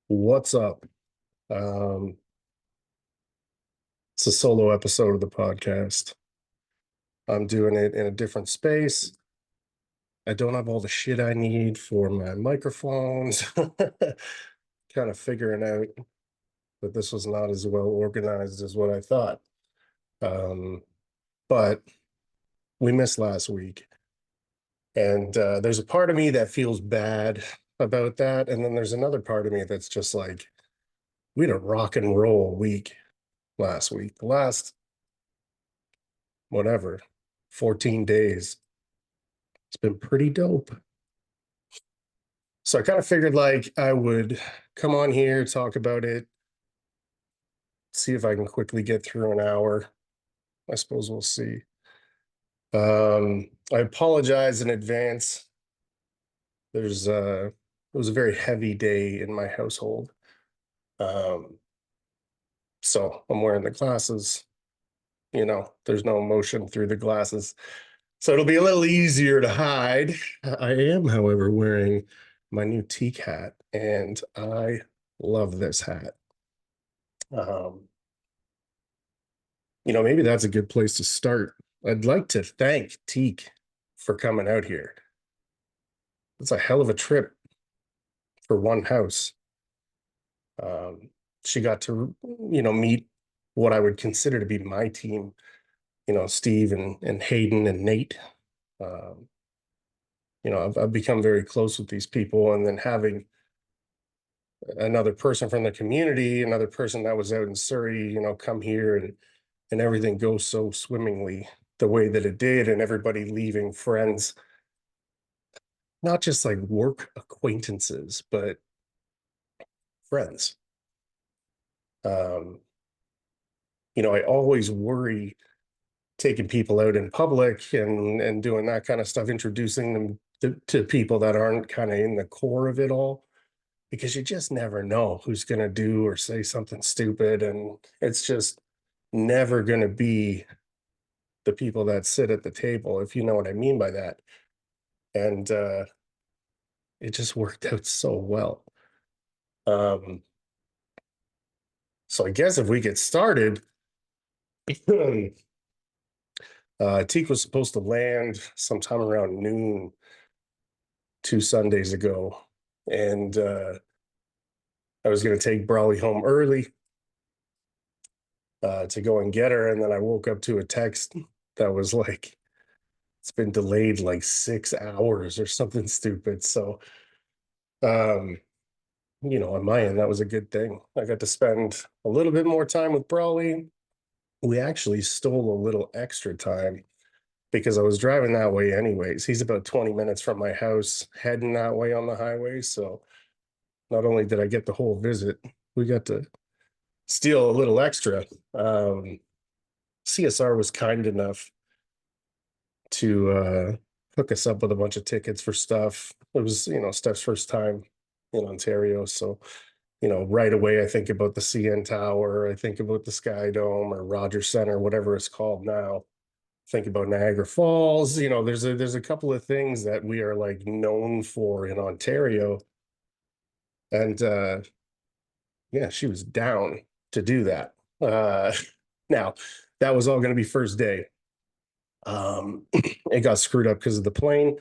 What's up? Um, it's a solo episode of the podcast. I'm doing it in a different space. I don't have all the shit I need for my microphones. Kind of figuring out that this was not as well organized as what I thought. Um, but we missed last week. And there's a part of me that feels bad about that. And then there's another part of me that's just like, we had a rock and roll week last week. The last, whatever, 14 days. It's been pretty dope. So I kind of figured like I would come on here, talk about it, see if I can quickly get through an hour. I suppose we'll see. I apologize in advance. It was a very heavy day in my household. Um, so I'm wearing the glasses, there's no motion through the glasses. So it'll be a little easier to hide. I am, however, wearing my new Teek hat, and I love this hat. Um, maybe that's a good place to start. I'd like to thank Teek for coming out here. It's a hell of a trip for one house. Um, she got to, meet what I would consider to be my team, Steve and Hayden and Nate. Um, I've become very close with these people, and then having another person from the community, another person that was out in Surrey, come here and everything goes so swimmingly the way that it did, and everybody leaving friends, not just like work acquaintances, but friends. Um, I always worry taking people out in public and doing that kind of stuff, introducing them to people that aren't kind of in the core of it all, because you just never know who's going to do or say something stupid, and it's just never going to be the people that sit at the table, if you know what I mean by that. And it just worked out so well. Um, so I guess if we get started, Teek was supposed to land sometime around noon 2 Sundays ago. And I was going to take Brawley home early to go and get her. And then I woke up to a text that was like, it's been delayed like 6 hours or something stupid. So, um, on my end, that was a good thing. I got to spend a little bit more time with Brawley. We actually stole a little extra time because I was driving that way anyways. He's about 20 minutes from my house, heading that way on the highway. So not only did I get the whole visit, we got to steal a little extra. CSR was kind enough to hook us up with a bunch of tickets for stuff. It was, Steph's first time in Ontario. So, right away, I think about the CN Tower, I think about the Sky Dome or Rogers Center, whatever it's called now. Think about Niagara Falls. There's a couple of things that we are like known for in Ontario. And yeah, she was down to do that. Now, that was all going to be first day. It got screwed up because of the plane.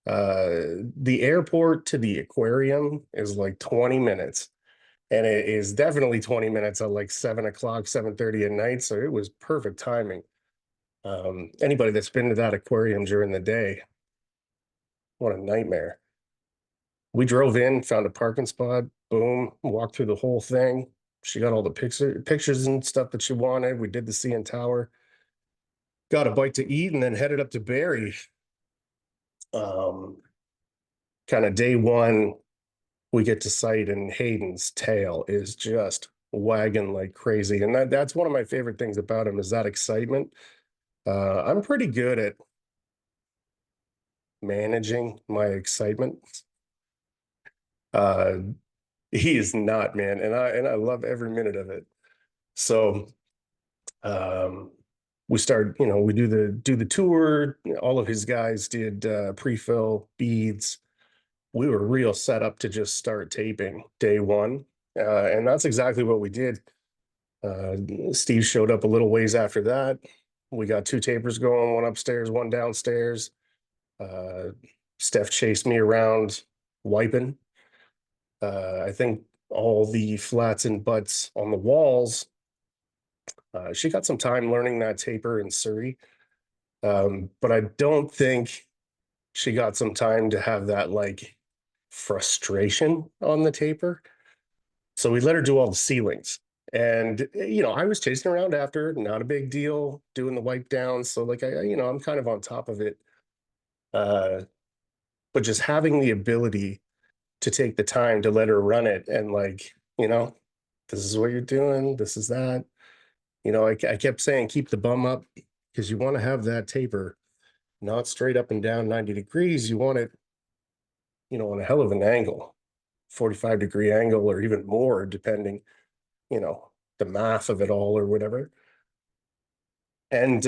The airport to the aquarium is like 20 minutes. And it is definitely 20 minutes at like 7 o'clock, 7:30 at night. So it was perfect timing. Anybody that's been to that aquarium during the day, what a nightmare. We drove in, found a parking spot, boom, walked through the whole thing. She got all the pictures and stuff that she wanted. We did the CN Tower, got a bite to eat, and then headed up to Barrie. Um, Kind of day one, we get to sight, and Hayden's tail is just wagging like crazy. And that's one of my favorite things about him is that excitement. I'm pretty good at managing my excitement. Uh, he is not, man, and I love every minute of it. So um, we start, we do the tour. All of his guys did pre-fill beads. We were real set up to just start taping day one. And that's exactly what we did. Uh, Steve showed up a little ways after that. We got two tapers going, one upstairs, one downstairs. Uh, Steph chased me around wiping. I think all the flats and butts on the walls. She got some time learning that taper in Surrey, but I don't think she got some time to have that like frustration on the taper. So we let her do all the ceilings. And I was chasing around after, not a big deal, doing the wipe down. So like I'm kind of on top of it. Uh, but just having the ability to take the time to let her run it and like, this is what you're doing, this is that. I kept saying keep the bum up because you want to have that taper not straight up and down 90 degrees. You want it, on a hell of an angle, 45-degree angle or even more, depending, you know, the math of it all or whatever. And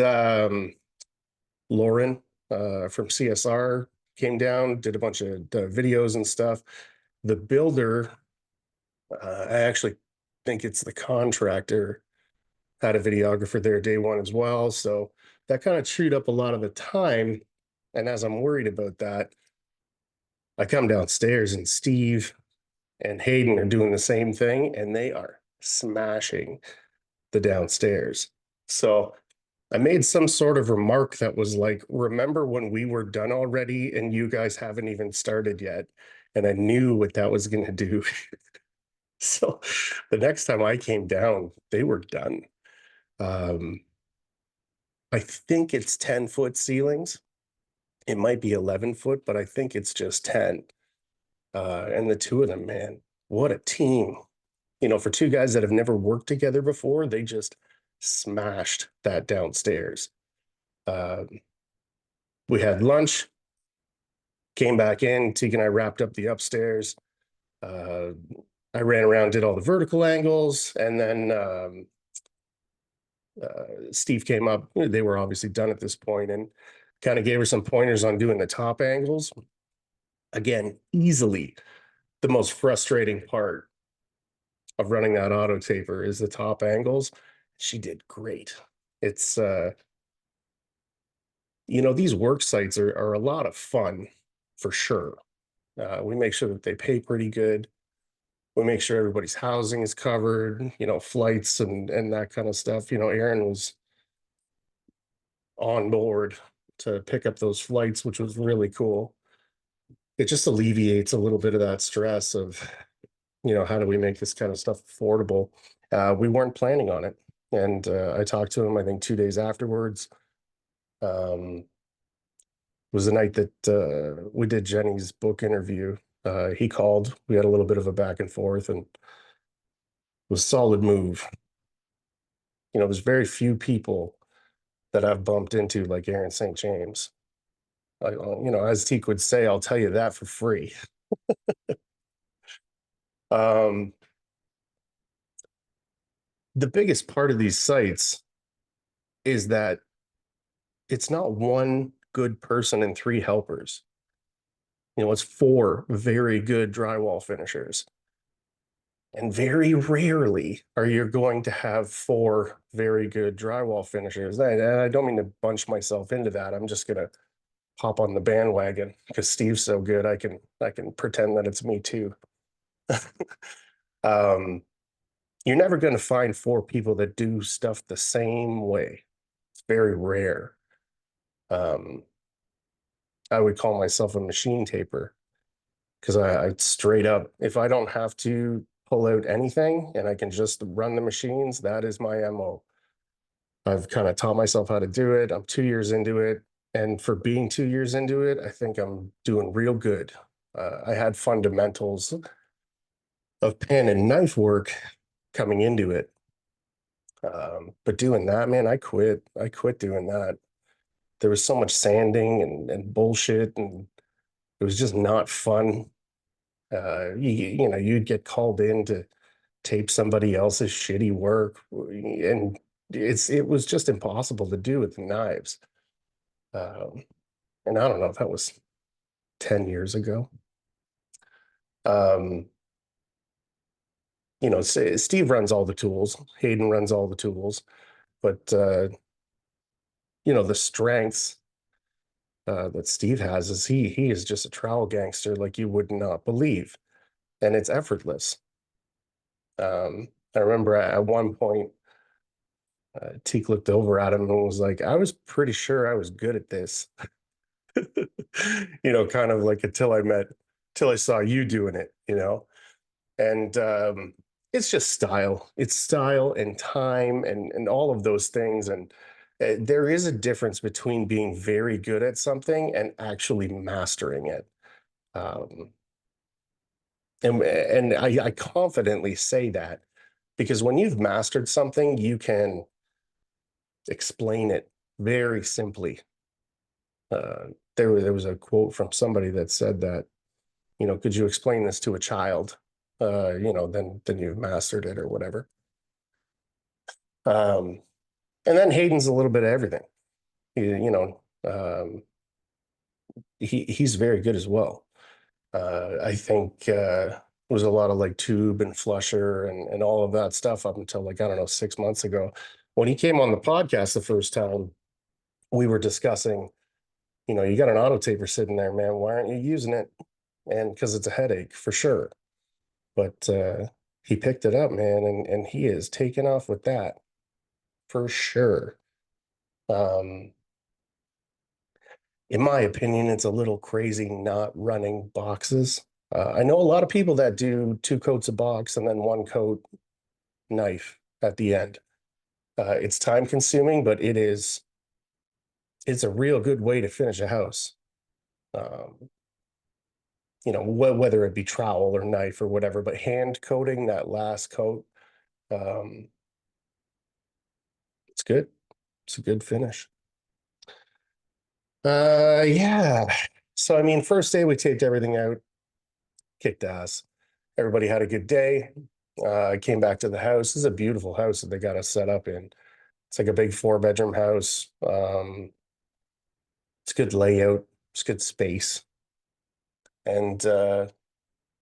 Lauren from CSR came down, did a bunch of videos and stuff. The builder, I actually think it's the contractor, had a videographer there day one as well. So that kind of chewed up a lot of the time. And as I'm worried about that, I come downstairs and Steve and Hayden are doing the same thing and they are smashing the downstairs. So I made some sort of remark that was like, remember when we were done already and you guys haven't even started yet? And I knew what that was going to do. So the next time I came down, they were done. Um, I think it's 10-foot ceilings. It might be 11 foot, but I think it's just 10. And the two of them, man, what a team. For two guys that have never worked together before, they just smashed that downstairs. Uh, we had lunch, came back in. Teek and I wrapped up the upstairs. Uh, I ran around, did all the vertical angles, and then Steve came up. They were obviously done at this point and kind of gave her some pointers on doing the top angles. Again, easily the most frustrating part of running that auto taper is the top angles. She did great. It's these work sites are a lot of fun for sure. We make sure that they pay pretty good. We make sure everybody's housing is covered, flights and that kind of stuff. Aaron was on board to pick up those flights, which was really cool. It just alleviates a little bit of that stress of, how do we make this kind of stuff affordable? We weren't planning on it. And I talked to him, I think 2 days afterwards. Um, was the night that we did Jenny's book interview. He called, we had a little bit of a back and forth, and it was a solid move. There's very few people that I've bumped into like Aaron St. James. As Teek would say, I'll tell you that for free. Um, the biggest part of these sites is that it's not one good person and three helpers. It's four very good drywall finishers. And very rarely are you going to have four very good drywall finishers. And I don't mean to bunch myself into that. I'm just gonna hop on the bandwagon because Steve's so good. I can pretend that it's me too. um, you're never going to find four people that do stuff the same way. It's very rare. Um, I would call myself a machine taper because I straight up, if I don't have to pull out anything and I can just run the machines, that is my MO. I've kind of taught myself how to do it. I'm 2 years into it. And for being 2 years into it, I think I'm doing real good. I had fundamentals of pen and knife work coming into it. But doing that, man, I quit. I quit doing that. There was so much sanding and bullshit, and it was just not fun. You'd get called in to tape somebody else's shitty work, and it was just impossible to do with the knives. Um, and I don't know if that was 10 years ago. Um, Steve runs all the tools, Hayden runs all the tools, but the strengths that Steve has is he is just a trowel gangster like you would not believe, and it's effortless. I remember at one point, Teek looked over at him and was like, "I was pretty sure I was good at this." Kind of like till I saw you doing it. And it's just style. It's style and time and all of those things. And there is a difference between being very good at something and actually mastering it. Um, and I confidently say that because when you've mastered something, you can explain it very simply. Uh, there was a quote from somebody that said that, could you explain this to a child? Then you've mastered it or whatever. Um, and then Hayden's a little bit of everything. He's very good as well. I think it was a lot of like tube and flusher and all of that stuff up until like, I don't know, 6 months ago. When he came on the podcast the first time, we were discussing, you got an auto taper sitting there, man. Why aren't you using it? And because it's a headache for sure. But he picked it up, man, and he is taking off with that for sure. Um, in my opinion, it's a little crazy not running boxes. I know a lot of people that do two coats of box and then one coat knife at the end. It's time consuming, but it's a real good way to finish a house. Um, whether it be trowel or knife or whatever, but hand coating that last coat, um, it's good. It's a good finish. Yeah. So I mean, first day we taped everything out, kicked ass. Everybody had a good day. I came back to the house. This is a beautiful house that they got us set up in. It's like a big 4-bedroom house. It's good layout. It's good space, and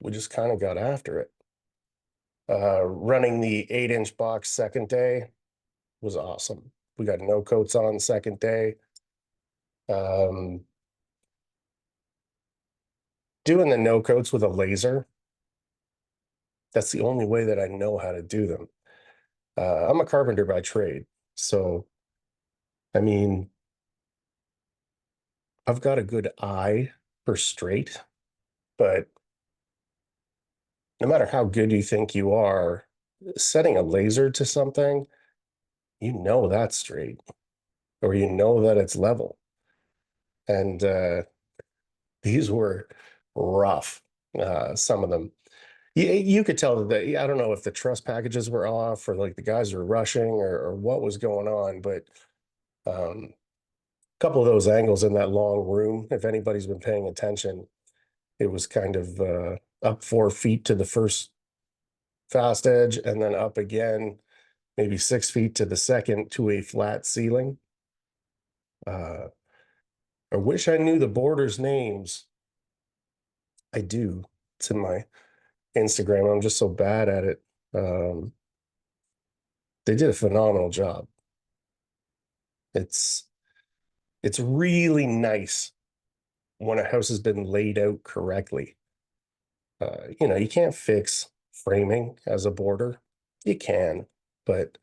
we just kind of got after it. Running the 8-inch box second day was awesome. We got no coats on second day. Um, doing the no coats with a laser, that's the only way that I know how to do them. I'm a carpenter by trade. So, I mean, I've got a good eye for straight, but no matter how good you think you are, setting a laser to something, that's straight, or that it's level. And these were rough, some of them. You could tell that I don't know if the truss packages were off or like the guys were rushing or what was going on, but a couple of those angles in that long room, if anybody's been paying attention, it was kind of up 4 feet to the first fast edge and then up again, maybe 6 feet to the second to a flat ceiling. Uh, I wish I knew the boarders' names. I do. It's in my Instagram. I'm just so bad at it. Um, they did a phenomenal job. It's it's really nice when a house has been laid out correctly. You can't fix framing as a boarder. You can, but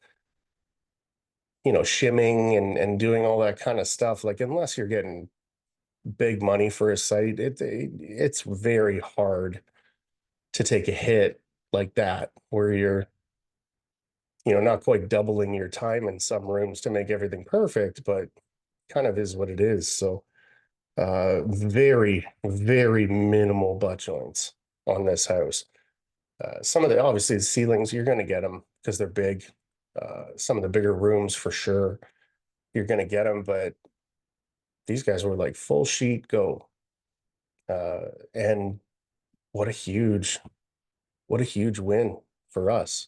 shimming and doing all that kind of stuff, like unless you're getting big money for a site, it's very hard to take a hit like that where you're not quite doubling your time in some rooms to make everything perfect, but kind of is what it is. So very, very minimal butt joints on this house. Some of the obviously the ceilings, you're going to get them because they're big. Some of the bigger rooms for sure, you're going to get them, but these guys were like full sheet go. And what a huge, what a huge win for us.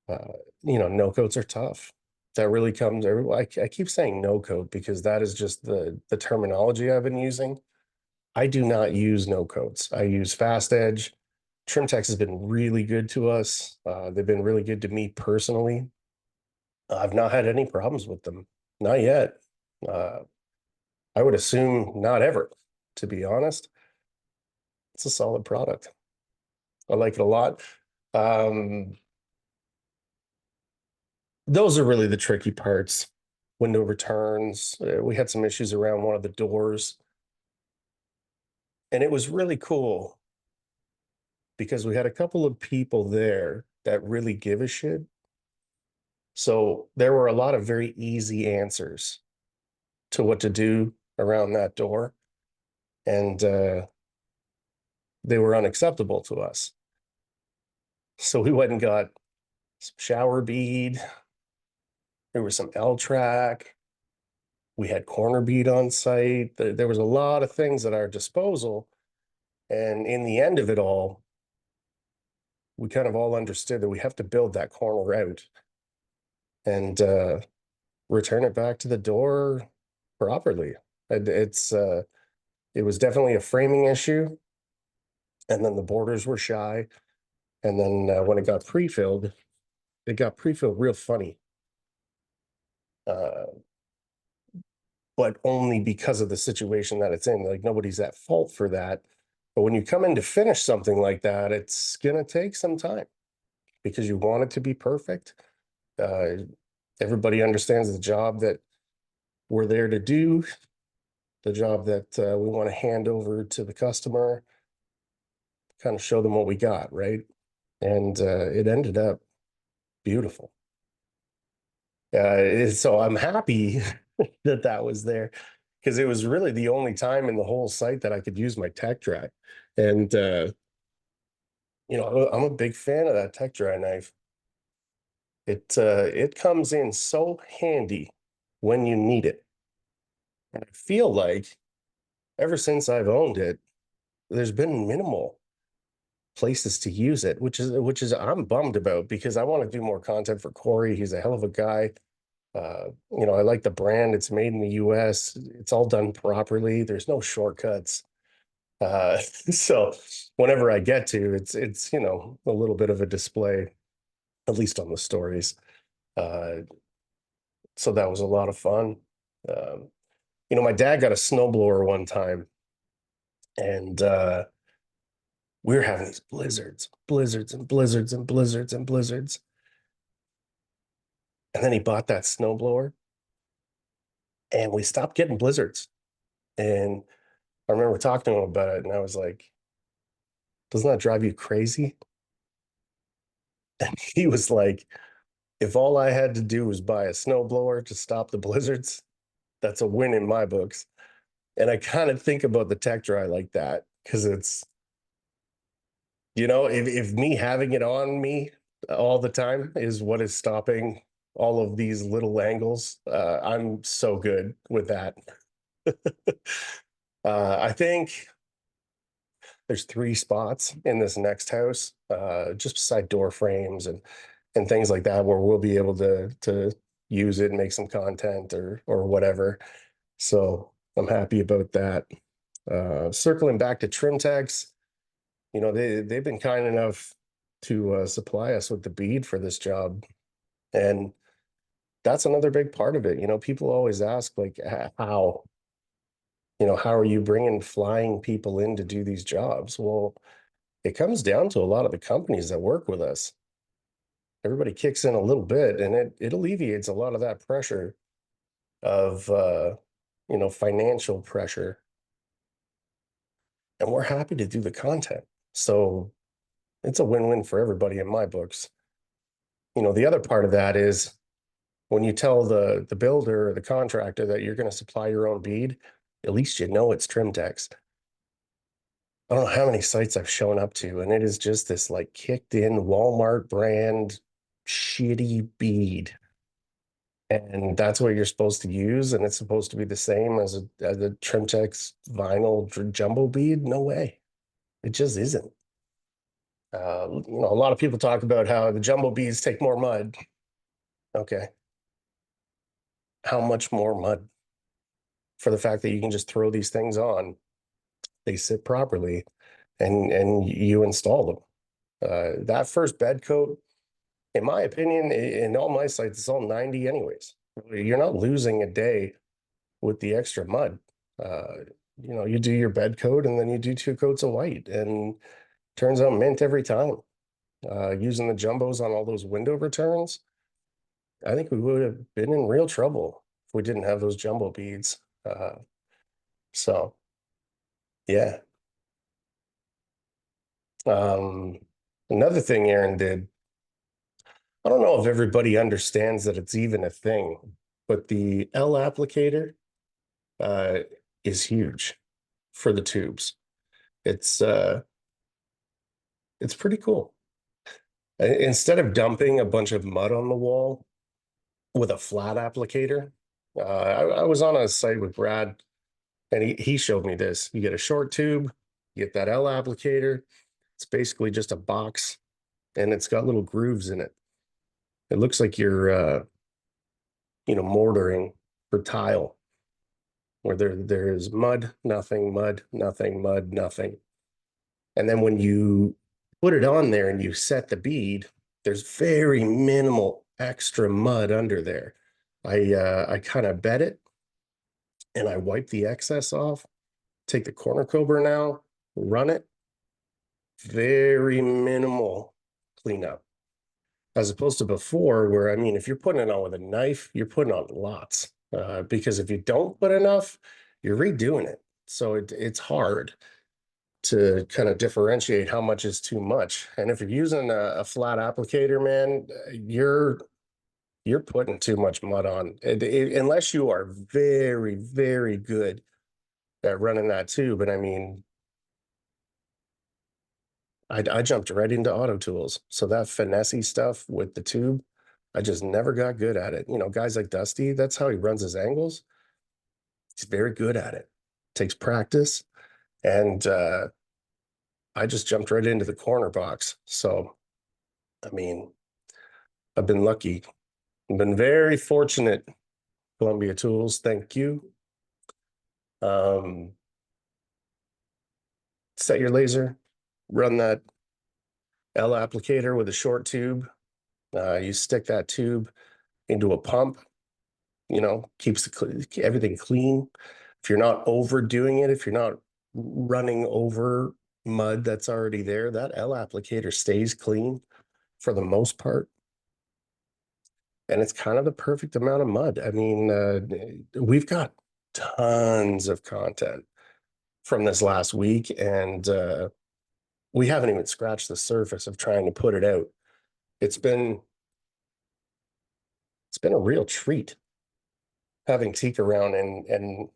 Uh, no coats are tough. That really comes. I keep saying no coat because that is just the terminology I've been using. I do not use no coats. I use fast edge. Trimtex has been really good to us. They've been really good to me personally. I've not had any problems with them, not yet. Uh, I would assume not ever, to be honest. It's a solid product. I like it a lot. Um, those are really the tricky parts. Window returns. We had some issues around one of the doors, and it was really cool because we had a couple of people there that really give a shit. So there were a lot of very easy answers to what to do around that door, and they were unacceptable to us. So we went and got some shower bead. There was some L track. We had corner bead on site. There was a lot of things at our disposal. And in the end of it all, we kind of all understood that we have to build that corner out and return it back to the door properly. It was definitely a framing issue, and then the borders were shy, and then when it got pre-filled real funny, uh, but only because of the situation that it's in. Like nobody's at fault for that. But when you come in to finish something like that, it's gonna take some time because you want it to be perfect. Uh, Everybody understands the job that we're there to do, the job that we want to hand over to the customer, kind of show them what we got, right? And it ended up beautiful. So I'm happy that that was there because it was really the only time in the whole site that I could use my tech dry. And I'm a big fan of that tech dry knife. It comes in so handy when you need it. And I feel like ever since I've owned it, there's been minimal places to use it, which is I'm bummed about because I want to do more content for Corey. He's a hell of a guy. I like the brand. It's made in the US. It's all done properly. There's no shortcuts. So whenever I get to, it's a little bit of a display, at least on the stories. Uh, so that was a lot of fun. Um, my dad got a snowblower one time, and we were having these blizzards, blizzards and blizzards and blizzards and blizzards. And then he bought that snowblower, and we stopped getting blizzards. And I remember talking to him about it, and I was like, "Doesn't that drive you crazy?" And he was like, "If all I had to do was buy a snowblower to stop the blizzards, that's a win in my books." And I kind of think about the tech dry like that because if me having it on me all the time is what is stopping all of these little angles, I'm so good with that. I think there's three spots in this next house, just beside door frames and things like that, where we'll be able to use it and make some content or whatever. So I'm happy about that. Circling back to Trimtex, they've been kind enough to supply us with the bead for this job, and that's another big part of it. People always ask like, how are you bringing flying people in to do these jobs? Well, it comes down to a lot of the companies that work with us. Everybody kicks in a little bit, and it alleviates a lot of that pressure of financial pressure, and we're happy to do the content. So it's a win-win for everybody in my books. The other part of that is when you tell the builder or the contractor that you're going to supply your own bead, at least it's Trimtex. I don't know how many sites I've shown up to, and it is just this like kicked in Walmart brand shitty bead. And that's what you're supposed to use, and it's supposed to be the same as a Trimtex vinyl jumbo bead. No way. It just isn't. A lot of people talk about how the jumbo beads take more mud. Okay. How much more mud for the fact that you can just throw these things on, they sit properly, and you install them. That first bed coat, in my opinion, in all my sites, it's all 90 anyways. You're not losing a day with the extra mud. Uh, you do your bed coat and then you do 2 coats of white, and turns out mint every time. Using the jumbos on all those window returns, I think we would have been in real trouble if we didn't have those jumbo beads. So yeah. Um, Another thing Aaron did, I don't know if everybody understands that it's even a thing, but the L applicator uh, is huge for the tubes. It's uh, it's pretty cool. Instead of dumping a bunch of mud on the wall with a flat applicator, I was on a site with Brad, and he showed me this. You get a short tube, you get that L applicator. It's basically just a box, and it's got little grooves in it. It looks like you're mortaring for tile, where there is mud, nothing, mud, nothing, mud, nothing. And then when you put it on there and you set the bead, there's very minimal extra mud under there. I kind of bed it and I wipe the excess off, take the corner cobra now, run it, very minimal cleanup. As opposed to before, where I mean, if you're putting it on with a knife, you're putting on lots. Because if you don't put enough, you're redoing it. So it's hard to kind of differentiate how much is too much. And if you're using a flat applicator, man, you're putting too much mud on. Unless you are very, very good at running that tube. And I mean, I jumped right into auto tools. So that finessey stuff with the tube, I just never got good at it. Guys like Dusty, that's how he runs his angles. He's very good at it. Takes practice. And I just jumped right into the corner box. So, I mean, I've been lucky. I've been very fortunate. Columbia Tools, thank you. Um, Set your laser, run that L applicator with a short tube. You stick that tube into a pump, keeps everything clean. If you're not overdoing it, if you're not running over mud that's already there, that L applicator stays clean for the most part. And it's kind of the perfect amount of mud. I mean, we've got tons of content from this last week, and we haven't even scratched the surface of trying to put it out. It's been a real treat having Teek around and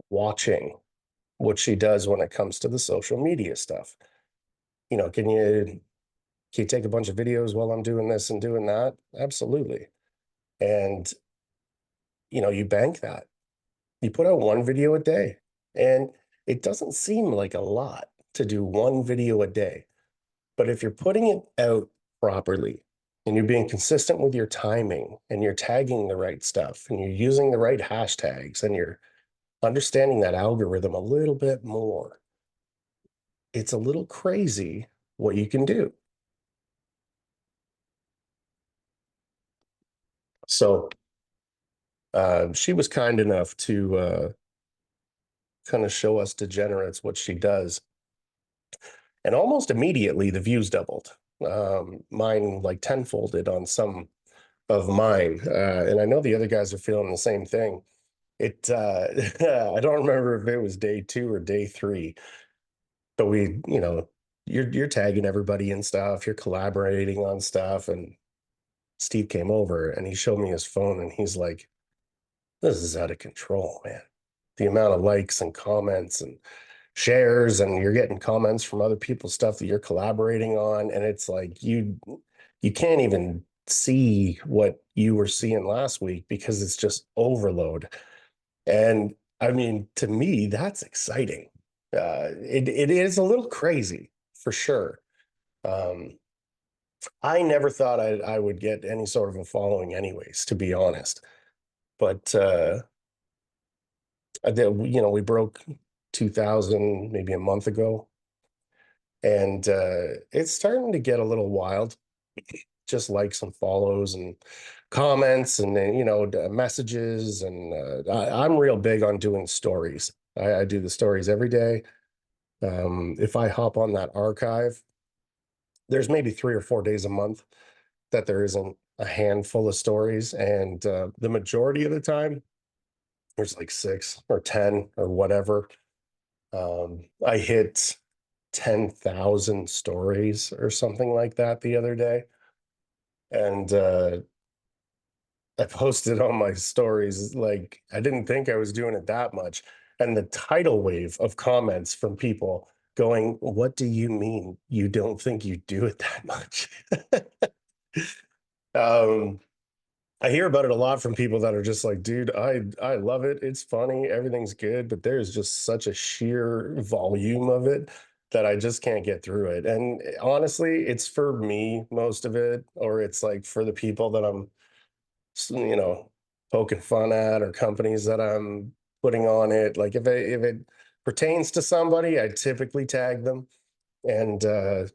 watching what she does when it comes to the social media stuff. Can you take a bunch of videos while I'm doing this and doing that? Absolutely. And you bank that. You put out one video a day, and it doesn't seem like a lot to do one video a day. But if you're putting it out properly and you're being consistent with your timing and you're tagging the right stuff and you're using the right hashtags and you're understanding that algorithm a little bit more, it's a little crazy what you can do. So she was kind enough to kind of show us degenerates what she does. And almost immediately, the views doubled. Mine like tenfolded on some of mine. And I know the other guys are feeling the same thing. I don't remember if it was day 2 or day 3, but you're tagging everybody and stuff, you're collaborating on stuff. And Steve came over and he showed me his phone and he's like, this is out of control, man. The amount of likes and comments and shares, and you're getting comments from other people's stuff that you're collaborating on. And it's like you can't even see what you were seeing last week because it's just overload. And I mean, to me, that's exciting. It is a little crazy for sure. Um, I never thought I would get any sort of a following anyways, to be honest. But we broke 2,000 maybe a month ago. And it's starting to get a little wild. Just likes and follows and comments and then, messages. And I'm real big on doing stories. I do the stories every day. If I hop on that archive, there's maybe 3 or 4 days a month that there isn't a handful of stories. And the majority of the time, there's like 6 or 10 or whatever. I hit 10,000 stories or something like that the other day. And I posted on my stories, like, I didn't think I was doing it that much. And the tidal wave of comments from people going, "What do you mean you don't think you do it that much?" um, I hear about it a lot from people that are just like, dude, I love it. It's funny, everything's good, but there's just such a sheer volume of it that I just can't get through it. And honestly, it's for me, most of it, or it's like for the people that I'm you know, poking fun at or companies that I'm putting on it. Like if it pertains to somebody, I typically tag them. And there's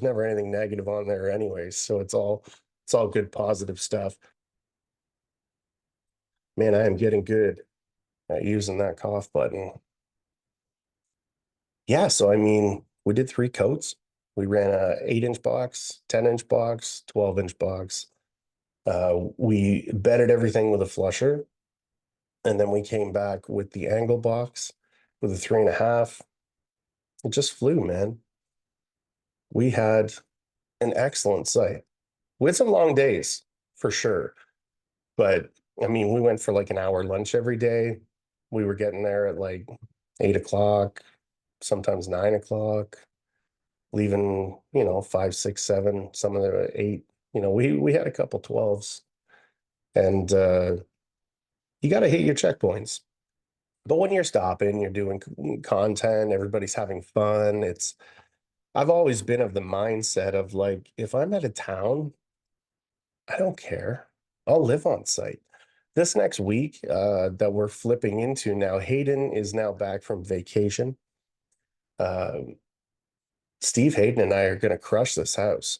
never anything negative on there anyways. So it's all good positive stuff. Man, I am getting good at using that cough button. Yeah, so I mean, we did 3 coats. We ran a 8-inch box, 10-inch box, 12-inch box. We bedded everything with a flusher. And then we came back with the angle box with a 3.5. It just flew, man. We had an excellent site with some long days for sure. But I mean, we went for like an hour lunch every day. We were getting there at like 8 o'clock, sometimes 9 o'clock, leaving, 5, 6, 7, some of the 8. We had a couple 12s. And you got to hit your checkpoints. But when you're stopping, you're doing content, everybody's having fun. I've always been of the mindset of like, if I'm out of town, I don't care. I'll live on site. This next week that we're flipping into now, Hayden is now back from vacation. Uh, Steve, Hayden, and I are going to crush this house,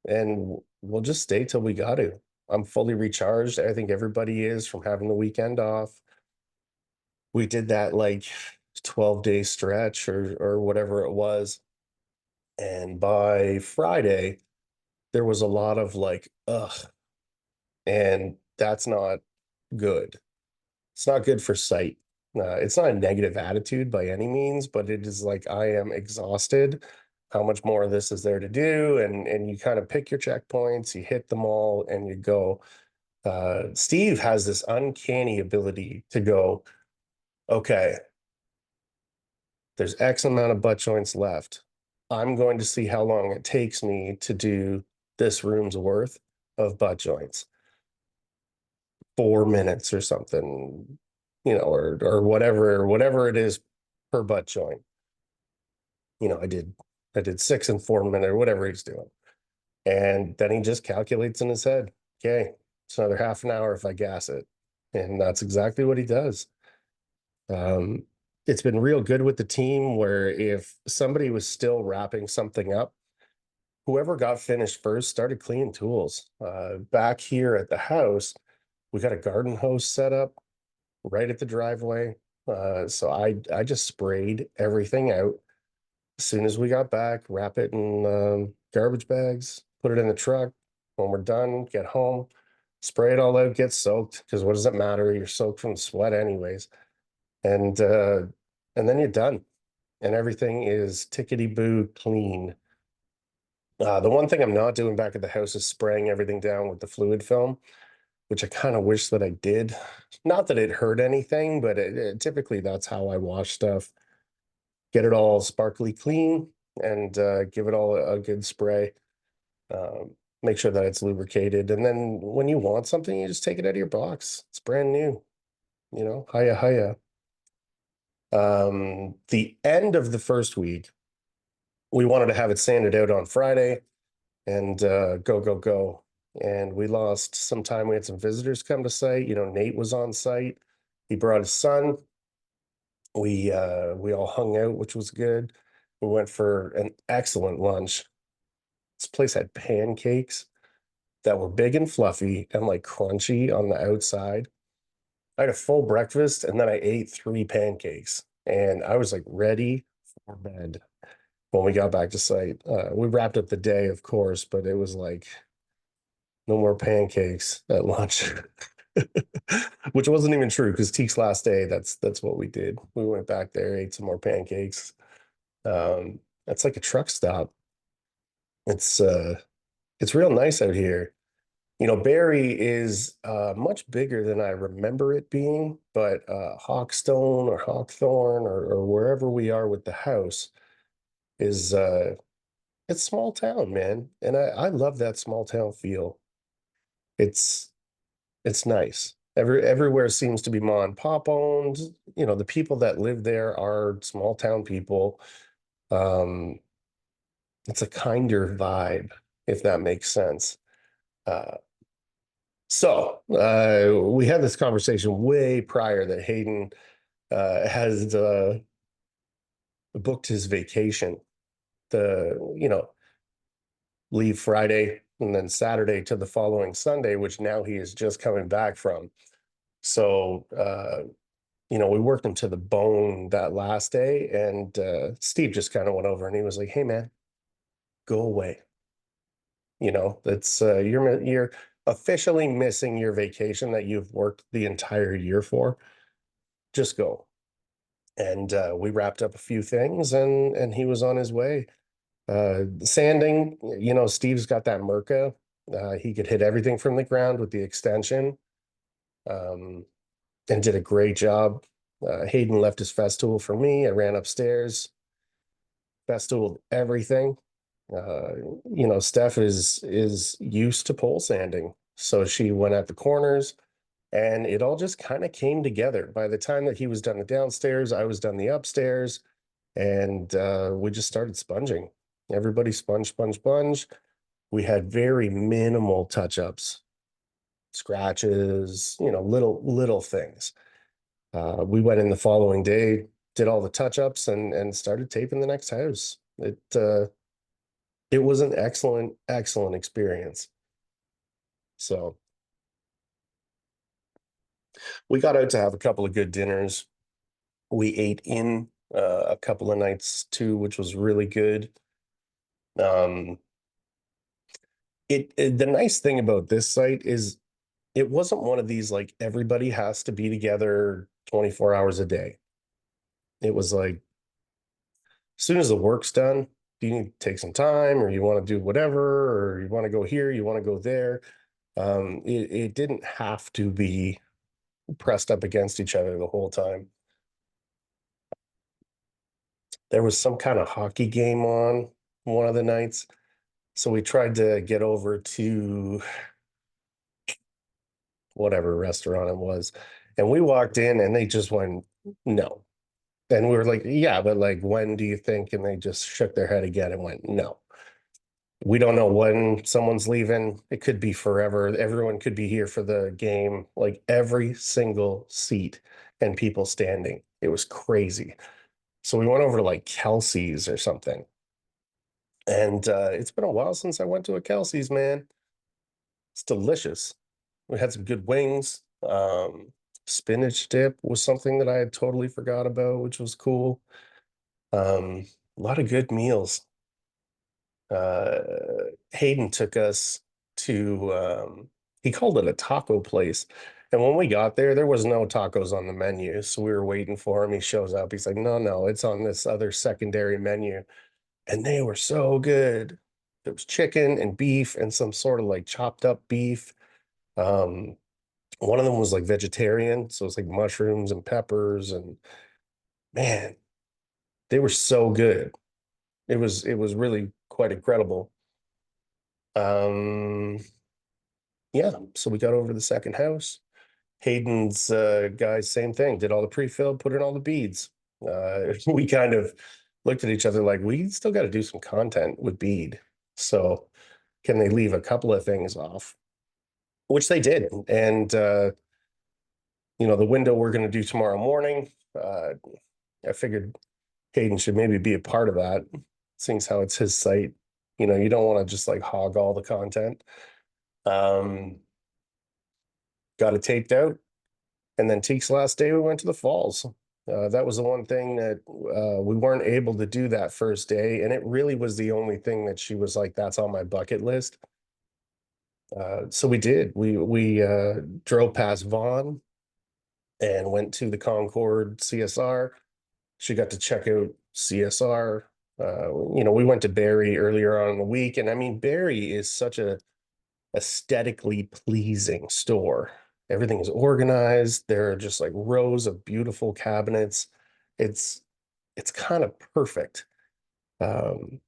and we'll just stay till we got to. I'm fully recharged. I think everybody is from having the weekend off. We did that like 12-day stretch or whatever it was. And by Friday, there was a lot of like, ugh, and that's not good. It's not good for sight. It's not a negative attitude by any means, but it is like I am exhausted. How much more of this is there to do? And you kind of pick your checkpoints, you hit them all, and you go. Steve has this uncanny ability to go, okay, there's X amount of butt joints left. I'm going to see how long it takes me to do this room's worth of butt joints. 4 minutes or something, or whatever it is per butt joint. I did 6 and 4 minutes or whatever he's doing. And then he just calculates in his head, okay, it's another half an hour if I gas it. And that's exactly what he does. Um, it's been real good with the team where if somebody was still wrapping something up, whoever got finished first started cleaning tools. Back here at the house, we got a garden hose set up right at the driveway. So I just sprayed everything out as soon as we got back, wrap it in garbage bags, put it in the truck. When we're done, get home, spray it all out, get soaked, because what does it matter? You're soaked from sweat anyways. And and then you're done. And everything is tickety-boo clean. The one thing I'm not doing back at the house is spraying everything down with the fluid film, which I kind of wish that I did. Not that it hurt anything, but typically that's how I wash stuff. Get it all sparkly clean and give it all a good spray. Um, Make sure that it's lubricated. And then when you want something, you just take it out of your box. It's brand new, hiya, hiya. The end of the first week, we wanted to have it sanded out on Friday and go, go, go. And we lost some time. We had some visitors come to site. Nate was on site. He brought his son. We all hung out, which was good. We went for an excellent lunch. This place had pancakes that were big and fluffy and like crunchy on the outside. I had a full breakfast and then I ate three pancakes and I was like ready for bed when we got back to site. We wrapped up the day, of course, but it was like no more pancakes at lunch, which wasn't even true because Teek's last day, that's what we did. We went back there, ate some more pancakes. That's like a truck stop. It's uh, it's real nice out here. You know, Barrie is much bigger than I remember it being, but Hawkstone or Hawkthorne or wherever we are with the house is it's small town, man. And I love that small town feel. It's it's nice. Everywhere seems to be mom and pop owned. You know, the people that live there are small town people. Um, it's a kinder vibe, if that makes sense. Uh, we had this conversation way prior that Hayden has booked his vacation. Leave Friday and then Saturday to the following Sunday, which now he is just coming back from. So, we worked him to the bone that last day, and Steve just kind of went over and he was like, "Hey, man, go away. That's you're officially missing your vacation that you've worked the entire year for. Just go." And we wrapped up a few things, and he was on his way. Sanding, Steve's got that Merca. He could hit everything from the ground with the extension, um, and did a great job. Hayden left his Festool for me. I ran upstairs, Festooled everything. Uh, Steph is used to pole sanding, so she went at the corners, and it all just kind of came together. By the time that he was done the downstairs, I was done the upstairs, and we just started sponging. Everybody sponge, sponge, sponge. We had very minimal touch-ups, scratches, little things. We went in the following day, did all the touch-ups, and started taping the next house. It was an excellent, excellent experience. So we got out to have a couple of good dinners. We ate in a couple of nights too, which was really good. Um, the nice thing about this site is it wasn't one of these like everybody has to be together 24 hours a day. It was like as soon as the work's done, you need to take some time or you want to do whatever, or you want to go here, you want to go there. It didn't have to be pressed up against each other the whole time. There was some kind of hockey game on one of the nights. So we tried to get over to whatever restaurant it was. And we walked in and they just went, no. And we were like, yeah, but like, when do you think? And they just shook their head again and went, no. We don't know when someone's leaving. It could be forever. Everyone could be here for the game, like every single seat and people standing. It was crazy. So we went over to like Kelsey's or something. And it's been a while since I went to a Kelsey's, man. It's delicious. We had some good wings. Spinach dip was something that I had totally forgot about, which was cool. A lot of good meals. Uh, Hayden took us to, he called it a taco place. And when we got there, there was no tacos on the menu. So we were waiting for him. He shows up. He's like, no, no, it's on this other secondary menu. And they were so good. There was chicken and beef and some sort of like chopped up beef. Um, One of them was like vegetarian, so it's like mushrooms and peppers, and man, they were so good. It was really quite incredible. Um, yeah, so we got over to the second house. Hayden's guys, same thing, did all the pre-fill, put in all the beads. We kind of looked at each other like we still got to do some content with bead. So can they leave a couple of things off? Which they did. And the window we're going to do tomorrow morning. I figured Hayden should maybe be a part of that, seeing as how it's his site. You don't want to just like hog all the content. Um, got it taped out. And then Teek's last day, we went to the falls. That was the one thing that we weren't able to do that first day. And it really was the only thing that she was like, that's on my bucket list. So we did. We drove past Vaughn and went to the Concord CSR. She got to check out CSR. We went to Barrie earlier on in the week, and I mean, Barrie is such a aesthetically pleasing store. Everything is organized. There are just like rows of beautiful cabinets. It's it's kind of perfect. Um,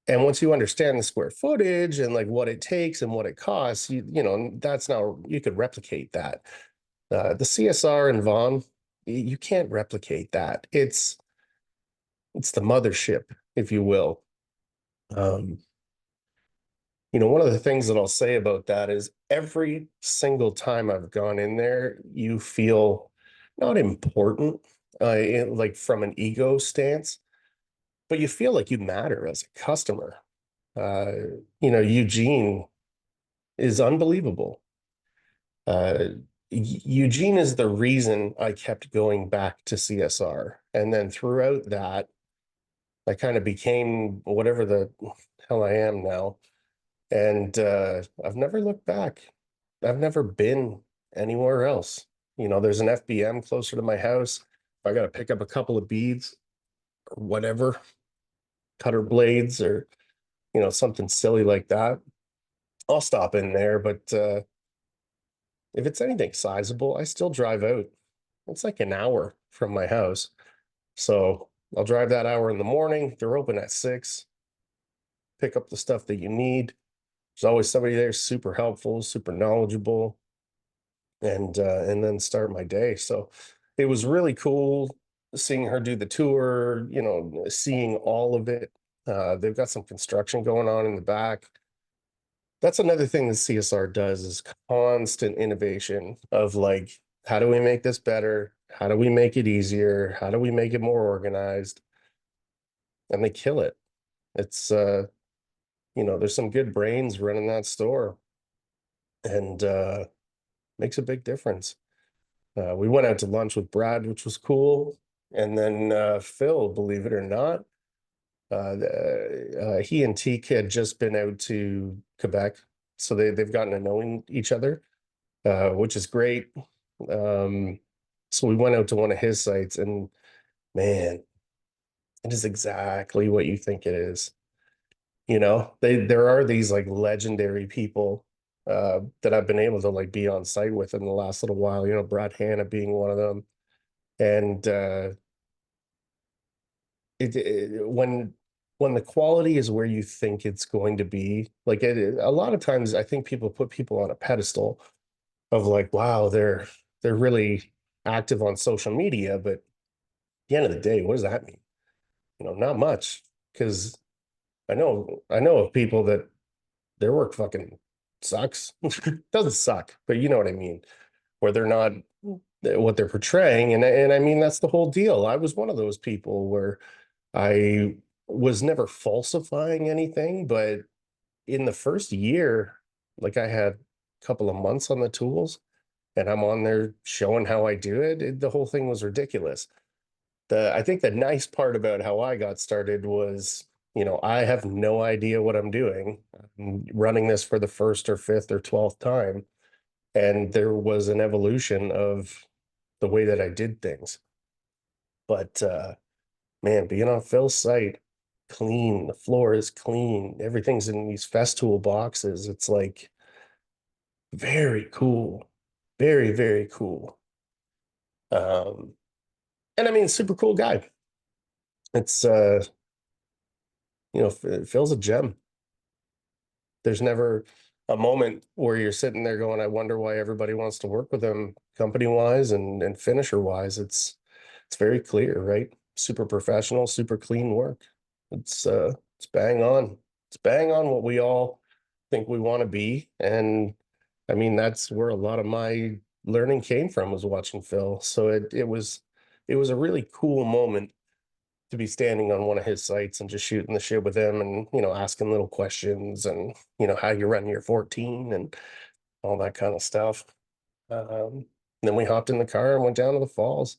and once you understand the square footage and like what it takes and what it costs, that's now you could replicate that. The CSR in Vaughan, you can't replicate that. It's the mothership, if you will. Um, one of the things that I'll say about that is every single time I've gone in there, you feel not important, like from an ego stance, but you feel like you matter as a customer. Uh, Eugene is unbelievable. Uh, Eugene is the reason I kept going back to CSR. And then throughout that, I kind of became whatever the hell I am now. And I've never looked back. I've never been anywhere else. There's an FBM closer to my house. If I got to pick up a couple of beads or whatever, cutter blades or, something silly like that, I'll stop in there. But if it's anything sizable, I still drive out. It's like an hour from my house. So I'll drive that hour in the morning. They're open at 6. Pick up the stuff that you need. There's always somebody there super helpful, super knowledgeable, and then start my day. So it was really cool seeing her do the tour, seeing all of it. They've got some construction going on in the back. That's another thing that CSR does is constant innovation of like, how do we make this better? How do we make it easier? How do we make it more organized? And they kill it. It's there's some good brains running that store and makes a big difference. We went out to lunch with Brad, which was cool. And then Phil, believe it or not, he and Teek had just been out to Quebec. So they've gotten to knowing each other, which is great. So we went out to one of his sites, and man, it is exactly what you think it is. There are these like legendary people that I've been able to like be on site with in the last little while. Brad Hanna being one of them, and when the quality is where you think it's going to be, like a lot of times I think people put people on a pedestal of like, wow, they're really active on social media, but at the end of the day, what does that mean? Not much, because I know of people that their work fucking sucks. Doesn't suck, but you know what I mean, where they're not what they're portraying, and I mean that's the whole deal. I was one of those people where I was never falsifying anything, but in the first year, like I had a couple of months on the tools and I'm on there showing how I do it. The whole thing was ridiculous. I think the nice part about how I got started was, I have no idea what I'm doing. I'm running this for the first or fifth or 12th time. And there was an evolution of the way that I did things. But man, being on Phil's site, clean, the floor is clean, everything's in these Festool boxes. It's like very cool. Very, very cool. Um, and I mean, super cool guy. It's Phil's a gem. There's never a moment where you're sitting there going, I wonder why everybody wants to work with him company wise and finisher wise. It's very clear, right? Super professional, super clean work. It's bang on. It's bang on what we all think we want to be. And I mean, that's where a lot of my learning came from was watching Phil. So it was a really cool moment to be standing on one of his sites and just shooting the shit with him and, asking little questions and, how you run your 14 and all that kind of stuff. Then we hopped in the car and went down to the falls,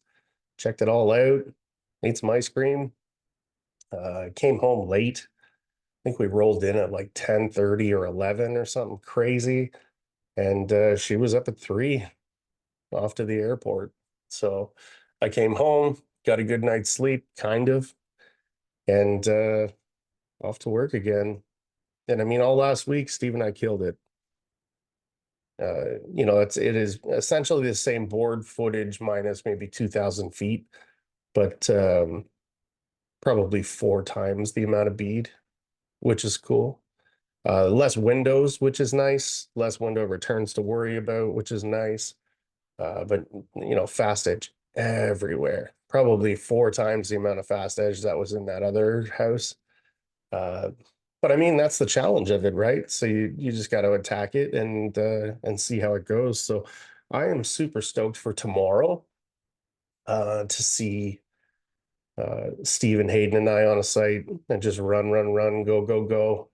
checked it all out, ate some ice cream, came home late. I think we rolled in at like 10:30 or 11 or something crazy. And she was up at 3 off to the airport. So I came home, got a good night's sleep, kind of, and off to work again. And I mean, all last week, Steve and I killed it. It is essentially the same board footage minus maybe 2,000 feet, but probably 4 times the amount of bead, which is cool. Less windows, which is nice. Less window returns to worry about, which is nice. But fast edge everywhere. Probably 4 times the amount of fast edge that was in that other house. Uh, but I mean, that's the challenge of it, right? So you just got to attack it and see how it goes. So I am super stoked for tomorrow to see Steve and Hayden and I on a site and just run, run, run, go, go, go,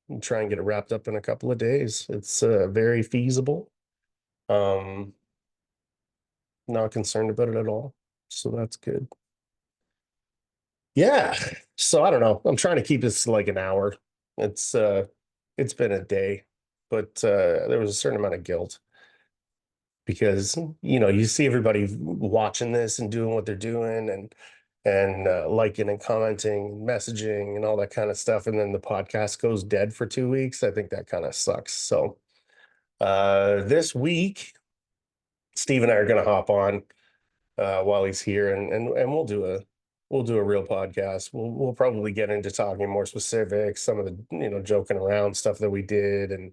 and try and get it wrapped up in a couple of days. It's very feasible. Um, Not concerned about it at all. So that's good. Yeah. So I don't know. I'm trying to keep this to like an hour. It's been a day, but there was a certain amount of guilt because you see everybody watching this and doing what they're doing and liking and commenting and messaging and all that kind of stuff, and then the podcast goes dead for 2 weeks. I think that kind of sucks. So this week, Steve and I are going to hop on while he's here, and we'll do a real podcast. We'll probably get into talking more specifics, some of the joking around stuff that we did, and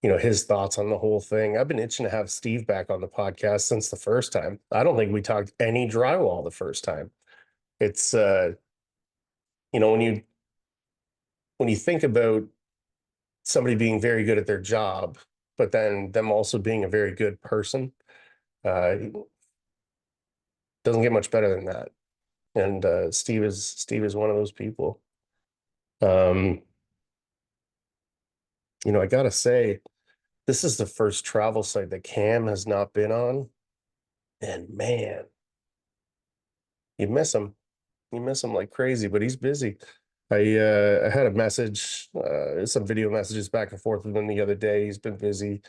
his thoughts on the whole thing. I've been itching to have Steve back on the podcast since the first time. I don't think we talked any drywall the first time. It's when you think about somebody being very good at their job, but then them also being a very good person, it doesn't get much better than that. And Steve is one of those people. Um, I gotta say, this is the first travel site that Cam has not been on, and man, you miss him. You miss him like crazy, but he's busy. I had a message, some video messages back and forth with him the other day. He's been busy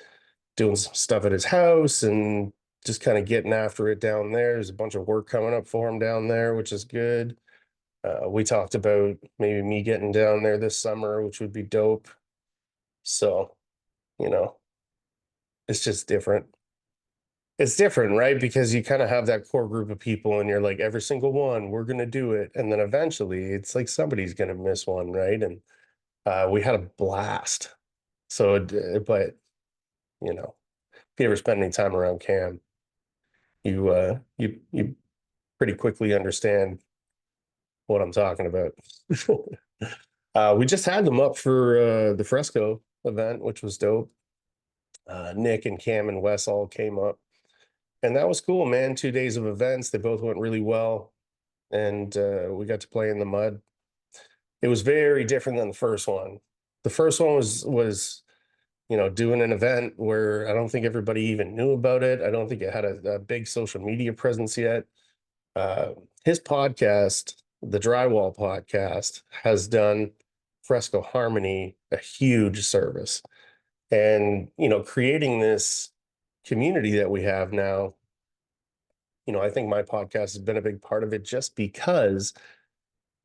doing some stuff at his house and just kind of getting after it down there. There's a bunch of work coming up for him down there, which is good. We talked about maybe me getting down there this summer, which would be dope. So, you know, it's just different. It's different, right? Because you kind of have that core group of people and you're like, every single one, we're going to do it. And then eventually it's like somebody's going to miss one, right? And we had a blast. So, but, if you ever spend any time around Cam, you pretty quickly understand what I'm talking about. We just had them up for the Fresco event, which was dope. Nick and Cam and Wes all came up, and that was cool, man. 2 days of events. They both went really well, and we got to play in the mud. It was very different than the first one. The first one was doing an event where I don't think everybody even knew about it. I don't think it had a big social media presence yet. Uh, his podcast, the Drywall Podcast, has done Fresco Harmony a huge service. And, creating this community that we have now, I think my podcast has been a big part of it just because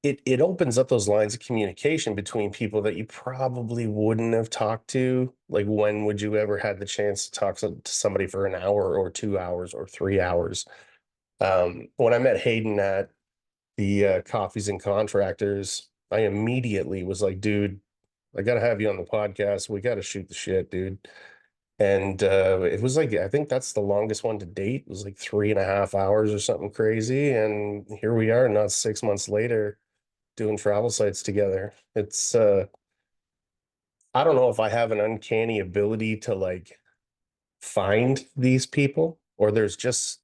it opens up those lines of communication between people that you probably wouldn't have talked to. Like, when would you ever had the chance to talk to somebody for an hour or 2 hours or 3 hours? When I met Hayden at the Coffees and Contractors, I immediately was like, dude, I got to have you on the podcast. We got to shoot the shit, dude. And it was like, I think that's the longest one to date. It was like 3.5 hours or something crazy. And here we are, not 6 months later, doing travel sites together. It's I don't know if I have an uncanny ability to like find these people, or there's just,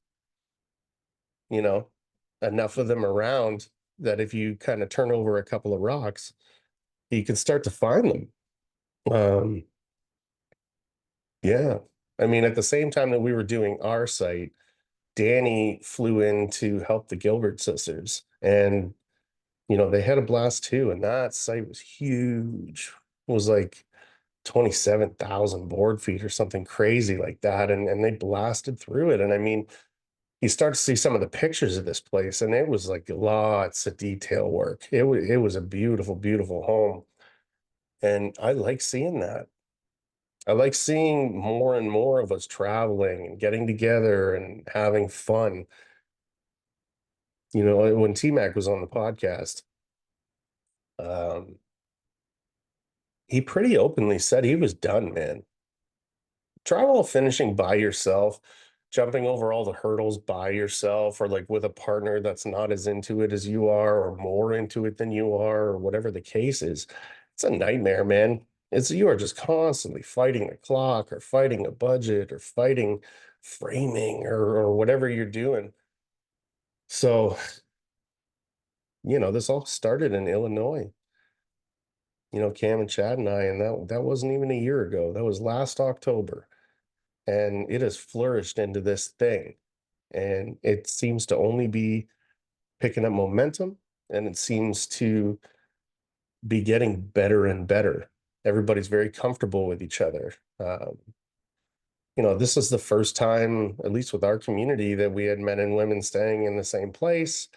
you know, enough of them around that if you kind of turn over a couple of rocks, you can start to find them. Um, yeah. I mean, at the same time that we were doing our site, Danny flew in to help the Gilbert sisters. And, they had a blast too. And that site was huge. It was like 27,000 board feet or something crazy like that. And they blasted through it. And I mean, you start to see some of the pictures of this place, and it was like lots of detail work. It was a beautiful, beautiful home. And I like seeing that. I like seeing more and more of us traveling and getting together and having fun. When T-Mac was on the podcast, um, he pretty openly said he was done, man. Drywall finishing by yourself, jumping over all the hurdles by yourself, or like with a partner that's not as into it as you are, or more into it than you are, or whatever the case is, it's a nightmare, man. You are just constantly fighting the clock, or fighting a budget, or fighting framing, or whatever you're doing. So, this all started in Illinois. Cam and Chad and I, and that wasn't even a year ago. That was last October. And it has flourished into this thing. And it seems to only be picking up momentum, and it seems to be getting better and better. Everybody's very comfortable with each other. This is the first time, at least with our community, that we had men and women staying in the same place.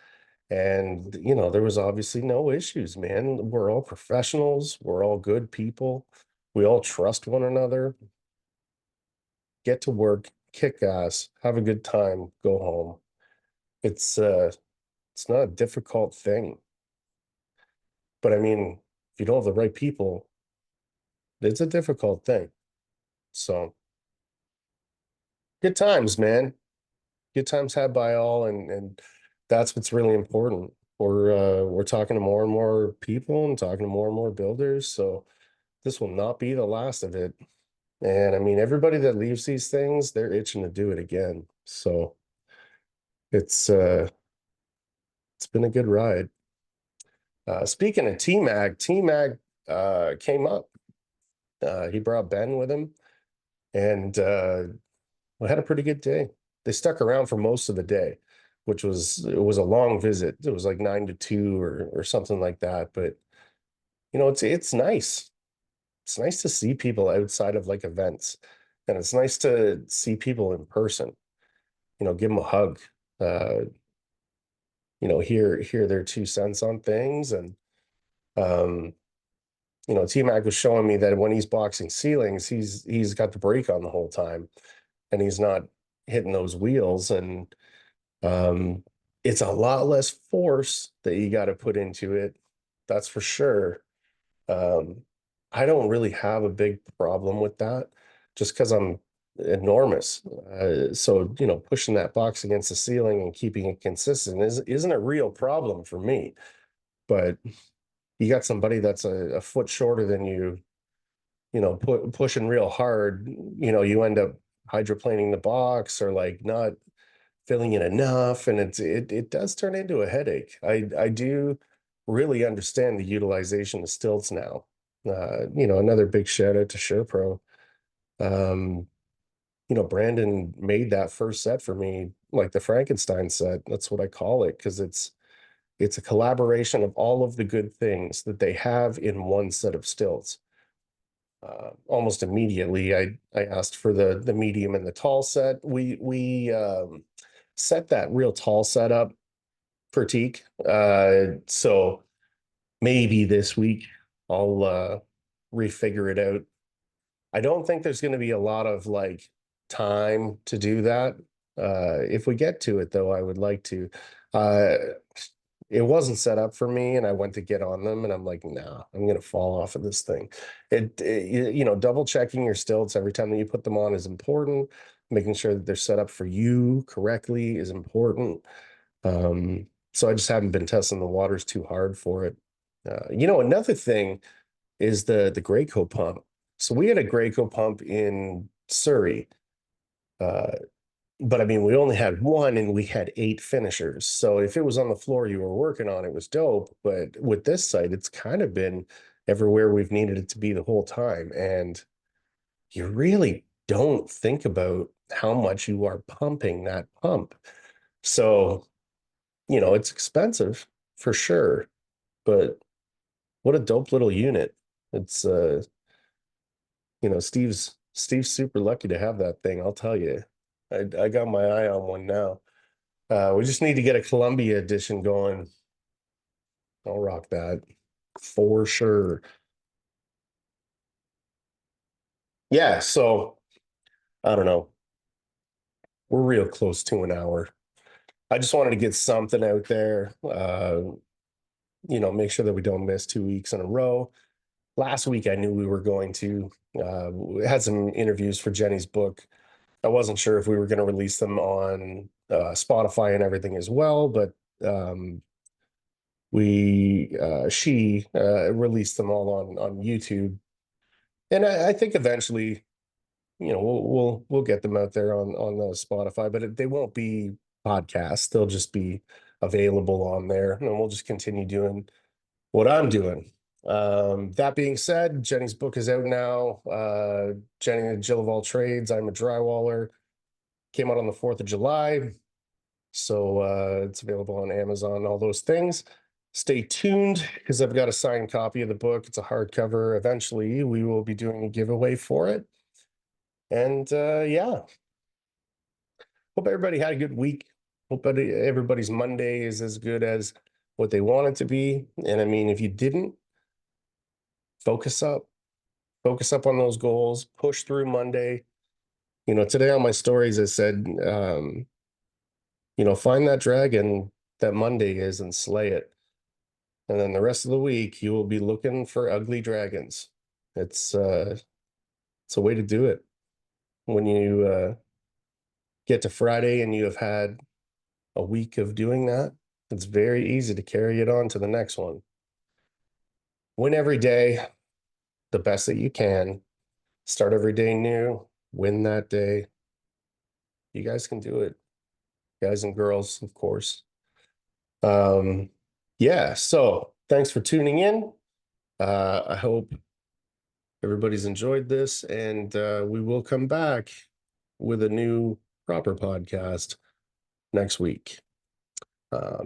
And, there was obviously no issues, man. We're all professionals. We're all good people. We all trust one another. Get to work, kick ass, have a good time, go home. It's not a difficult thing. But I mean, if you don't have the right people, it's a difficult thing. So good times, man. Good times had by all, and that's what's really important. We're talking to more and more people and talking to more and more builders. So this will not be the last of it. And I mean, everybody that leaves these things, they're itching to do it again. So it's been a good ride. Speaking of T-Mag came up. He brought Ben with him, and we had a pretty good day. They stuck around for most of the day, which it was a long visit. It was like 9 to 2 or something like that. But it's nice. It's nice to see people outside of like events, and it's nice to see people in person. Give them a hug. Uh, hear their 2 cents on things, and um, T-Mac was showing me that when he's boxing ceilings, he's got the brake on the whole time, and he's not hitting those wheels. And um, it's a lot less force that you got to put into it. That's for sure. Um, I don't really have a big problem with that, just because I'm enormous. So, pushing that box against the ceiling and keeping it consistent isn't a real problem for me. But you got somebody that's a foot shorter than you, pushing real hard, you end up hydroplaning the box, or like not filling it enough, and it does turn into a headache. I do really understand the utilization of stilts now. Another big shout out to SurePro. Um, Brandon made that first set for me, like the Frankenstein set. That's what I call it, because it's a collaboration of all of the good things that they have in one set of stilts. Almost immediately, I asked for the medium and the tall set. We set that real tall set up for Teek. So maybe this week I'll refigure it out. I don't think there's going to be a lot of like time to do that. If we get to it, though, I would like to. Uh, it wasn't set up for me, and I went to get on them, and I'm like, nah, I'm going to fall off of this thing. Double checking your stilts every time that you put them on is important. Making sure that they're set up for you correctly is important. So I just haven't been testing the waters too hard for it. Another thing is the Graco pump. So we had a Graco pump in Surrey. Uh, But I mean, we only had one and we had 8 finishers. So if it was on the floor you were working on, it was dope. But with this site, it's kind of been everywhere we've needed it to be the whole time. And you really don't think about how much you are pumping that pump. So, it's expensive for sure, but what a dope little unit. It's Steve's super lucky to have that thing, I'll tell you. I got my eye on one now. We just need to get a Columbia edition going. I'll rock that for sure. Yeah, so I don't know. We're real close to an hour. I just wanted to get something out there. Make sure that we don't miss 2 weeks in a row. Last week, I knew we were going to. We had some interviews for Jenny's book. I wasn't sure if we were going to release them on Spotify and everything as well, but um, she released them all on YouTube, and I think eventually, we'll get them out there on the Spotify, but they won't be podcasts. They'll just be available on there, and we'll just continue doing what I'm doing. That being said, Jenny's book is out now. Jenny, Jill of all trades. I'm a drywaller. Came out on the 4th of July. So it's available on Amazon, all those things. Stay tuned because I've got a signed copy of the book. It's a hardcover. Eventually, we will be doing a giveaway for it. And yeah, hope everybody had a good week. Hope everybody's Monday is as good as what they want it to be. And I mean, if you didn't, focus up. Focus up on those goals. Push through Monday. Today on my stories, I said, find that dragon that Monday is and slay it. And then the rest of the week, you will be looking for ugly dragons. It's a way to do it. When you get to Friday and you have had a week of doing that, it's very easy to carry it on to the next one. Win every day, the best that you can. Start every day new. Win that day. You guys can do it. Guys and girls, of course. Yeah, so thanks for tuning in. I hope everybody's enjoyed this, and we will come back with a new proper podcast next week.